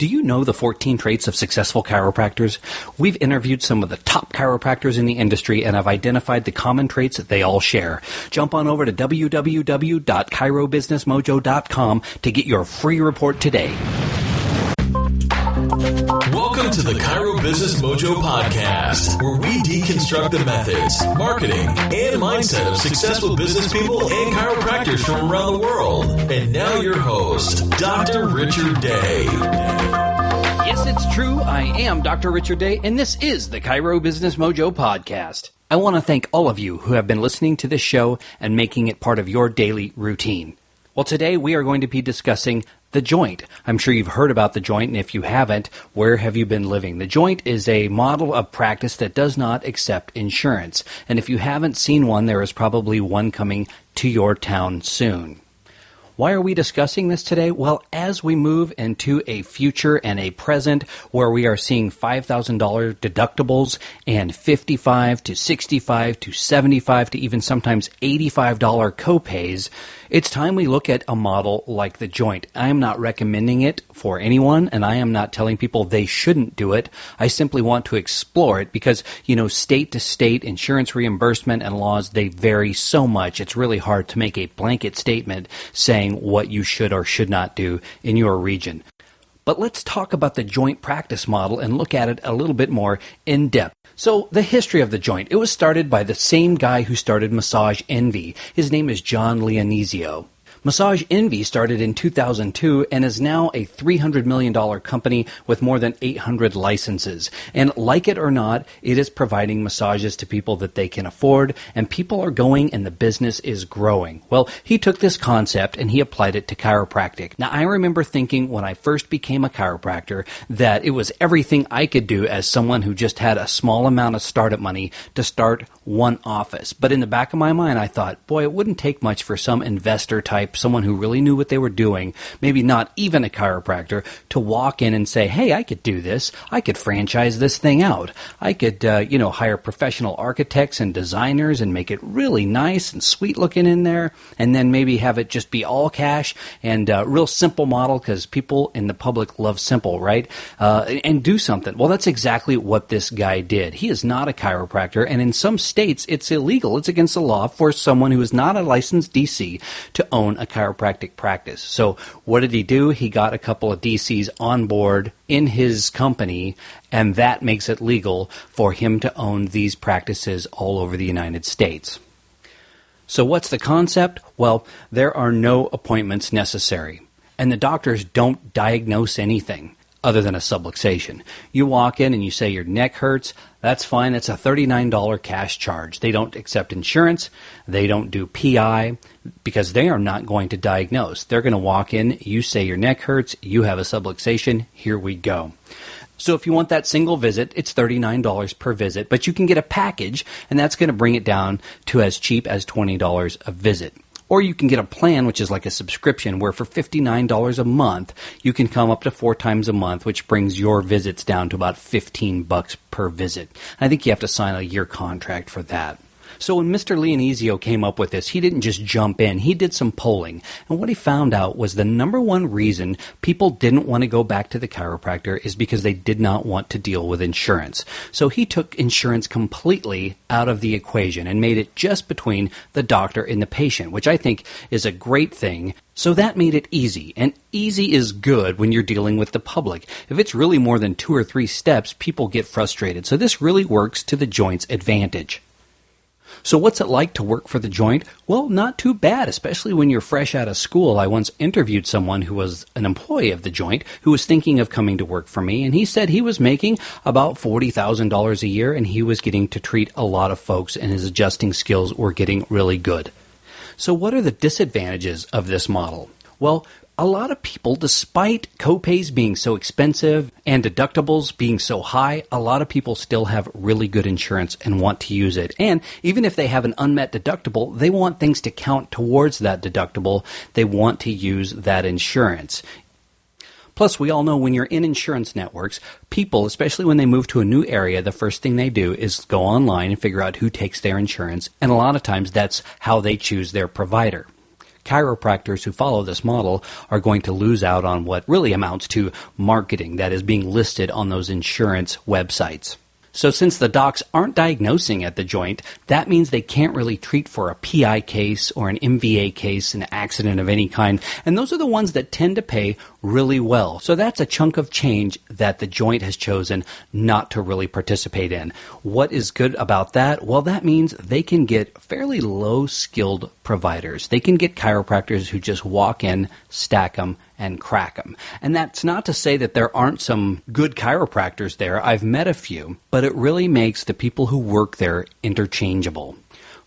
Do you know the 14 traits of successful chiropractors? We've interviewed some of the top chiropractors in the industry and have identified the common traits that they all share. Jump on over to www.chirobusinessmojo.com to get your free report today. Welcome to the Chiro Business Mojo podcast, where we deconstruct the methods, marketing, and mindset of successful business people and chiropractors from around the world. And now your host, Dr. Richard Day. Yes, it's true. I am Dr. Richard Day, and this is the Chiro Business Mojo podcast. I want to thank all of you who have been listening to this show and making it part of your daily routine. Well, today we are going to be discussing the joint. I'm sure you've heard about the joint, and if you haven't, where have you been living? The joint is a model of practice that does not accept insurance. And if you haven't seen one, there is probably one coming to your town soon. Why are we discussing this today? Well, as we move into a future and a present where we are seeing $5,000 deductibles and $55 to $65 to $75 to even sometimes $85 copays, it's time we look at a model like the joint. I am not recommending it for anyone, and I am not telling people they shouldn't do it. I simply want to explore it because, state to state insurance reimbursement and laws, they vary so much. It's really hard to make a blanket statement saying what you should or should not do in your region. But let's talk about the joint practice model and look at it a little bit more in depth. So the history of the joint, it was started by the same guy who started Massage Envy. His name is John Leonizio. Massage Envy started in 2002 and is now a $300 million company with more than 800 licenses. And like it or not, it is providing massages to people that they can afford, and people are going and the business is growing. Well, he took this concept and he applied it to chiropractic. Now, I remember thinking when I first became a chiropractor that it was everything I could do as someone who just had a small amount of startup money to start one office. But in the back of my mind, I thought, boy, it wouldn't take much for some investor type, someone who really knew what they were doing, maybe not even a chiropractor, to walk in and say, hey, I could do this. I could franchise this thing out. I could, hire professional architects and designers and make it really nice and sweet looking in there, and then maybe have it just be all cash and real simple model because people in the public love simple, right? And do something. Well, that's exactly what this guy did. He is not a chiropractor, and in some states, it's illegal. It's against the law for someone who is not a licensed DC to own a chiropractic practice. So what did he do? He got a couple of DCs on board in his company, and that makes it legal for him to own these practices all over the United States. So what's the concept? Well, there are no appointments necessary, and the doctors don't diagnose anything other than a subluxation. You walk in and you say your neck hurts, that's fine. It's a $39 cash charge. They don't accept insurance. They don't do PI because they are not going to diagnose. They're going to walk in, you say your neck hurts, you have a subluxation, here we go. So if you want that single visit, it's $39 per visit, but you can get a package, and that's going to bring it down to as cheap as $20 a visit. Or you can get a plan, which is like a subscription, where for $59 a month, you can come up to 4 times a month, which brings your visits down to about $15 per visit. I think you have to sign a year contract for that. So when Mr. Leonizio came up with this, he didn't just jump in. He did some polling. And what he found out was the number one reason people didn't want to go back to the chiropractor is because they did not want to deal with insurance. So he took insurance completely out of the equation and made it just between the doctor and the patient, which I think is a great thing. So that made it easy, and easy is good when you're dealing with the public. If it's really more than 2 or 3 steps, people get frustrated. So this really works to the joint's advantage. So what's it like to work for the joint? Well, not too bad, especially when you're fresh out of school. I once interviewed someone who was an employee of the joint who was thinking of coming to work for me, and he said he was making about $40,000 a year, and he was getting to treat a lot of folks, and his adjusting skills were getting really good. So what are the disadvantages of this model? Well, a lot of people, despite copays being so expensive and deductibles being so high, a lot of people still have really good insurance and want to use it. And even if they have an unmet deductible, they want things to count towards that deductible. They want to use that insurance. Plus, we all know when you're in insurance networks, people, especially when they move to a new area, the first thing they do is go online and figure out who takes their insurance. And a lot of times that's how they choose their provider. chiropractors who follow this model are going to lose out on what really amounts to marketing that is being listed on those insurance websites. So since the docs aren't diagnosing at the joint, that means they can't really treat for a PI case or an MVA case, an accident of any kind, and those are the ones that tend to pay really well. So that's a chunk of change that the joint has chosen not to really participate in. What is good about that? Well, that means they can get fairly low-skilled providers. They can get chiropractors who just walk in, stack them, and crack them. And that's not to say that there aren't some good chiropractors there. I've met a few, but it really makes the people who work there interchangeable,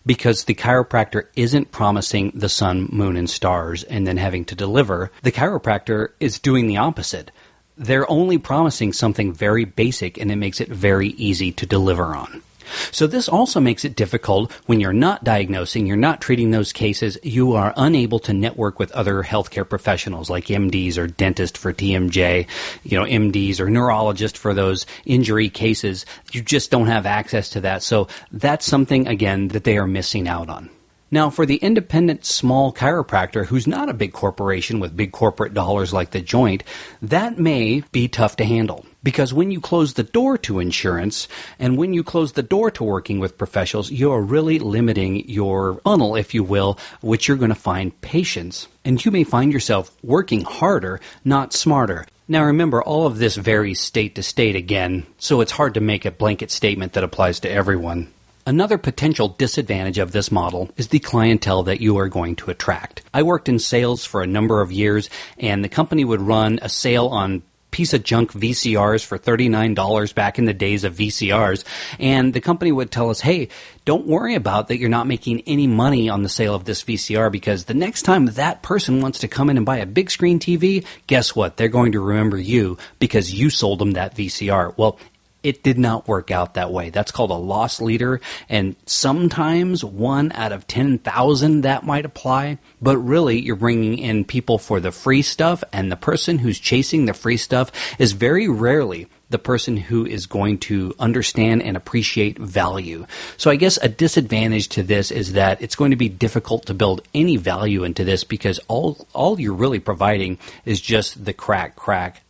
because the chiropractor isn't promising the sun, moon, and stars and then having to deliver. The chiropractor is doing the opposite. They're only promising something very basic, and it makes it very easy to deliver on. So this also makes it difficult when you're not diagnosing, you're not treating those cases, you are unable to network with other healthcare professionals like MDs or dentists for TMJ, MDs or neurologists for those injury cases. You just don't have access to that. So that's something, again, that they are missing out on. Now, for the independent small chiropractor who's not a big corporation with big corporate dollars like the joint, that may be tough to handle. Because when you close the door to insurance and when you close the door to working with professionals, you're really limiting your funnel, if you will, which you're going to find patients. And you may find yourself working harder, not smarter. Now remember, all of this varies state to state again, so it's hard to make a blanket statement that applies to everyone. Another potential disadvantage of this model is the clientele that you are going to attract. I worked in sales for a number of years, and the company would run a sale on piece of junk VCRs for $39 back in the days of VCRs, and the company would tell us, hey, don't worry about that you're not making any money on the sale of this VCR, because the next time that person wants to come in and buy a big screen TV, guess what? They're going to remember you because you sold them that VCR. Well, it did not work out that way. That's called a loss leader, and sometimes 1 out of 10,000 that might apply, but really you're bringing in people for the free stuff, and the person who's chasing the free stuff is very rarely the person who is going to understand and appreciate value. So I guess a disadvantage to this is that it's going to be difficult to build any value into this, because all you're really providing is just the crack,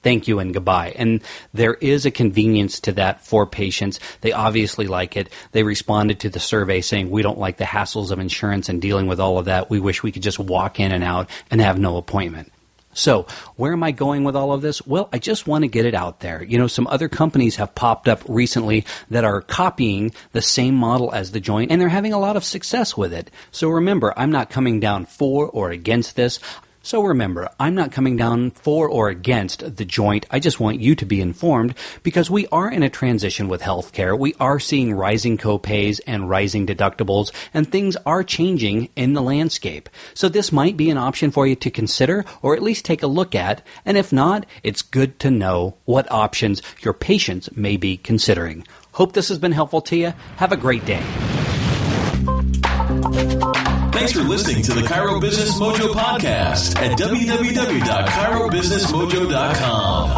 thank you and goodbye. And there is a convenience to that for patients. They obviously like it. They responded to the survey saying, we don't like the hassles of insurance and dealing with all of that. We wish we could just walk in and out and have no appointment. So where am I going with all of this? Well, I just want to get it out there. Some other companies have popped up recently that are copying the same model as the joint, and they're having a lot of success with it. So remember, I'm not coming down for or against this. So remember, I'm not coming down for or against the joint. I just want you to be informed, because we are in a transition with healthcare. We are seeing rising copays and rising deductibles, and things are changing in the landscape. So this might be an option for you to consider, or at least take a look at. And if not, it's good to know what options your patients may be considering. Hope this has been helpful to you. Have a great day. Thanks for listening to the Chiro Business Mojo podcast at www.chirobusinessmojo.com.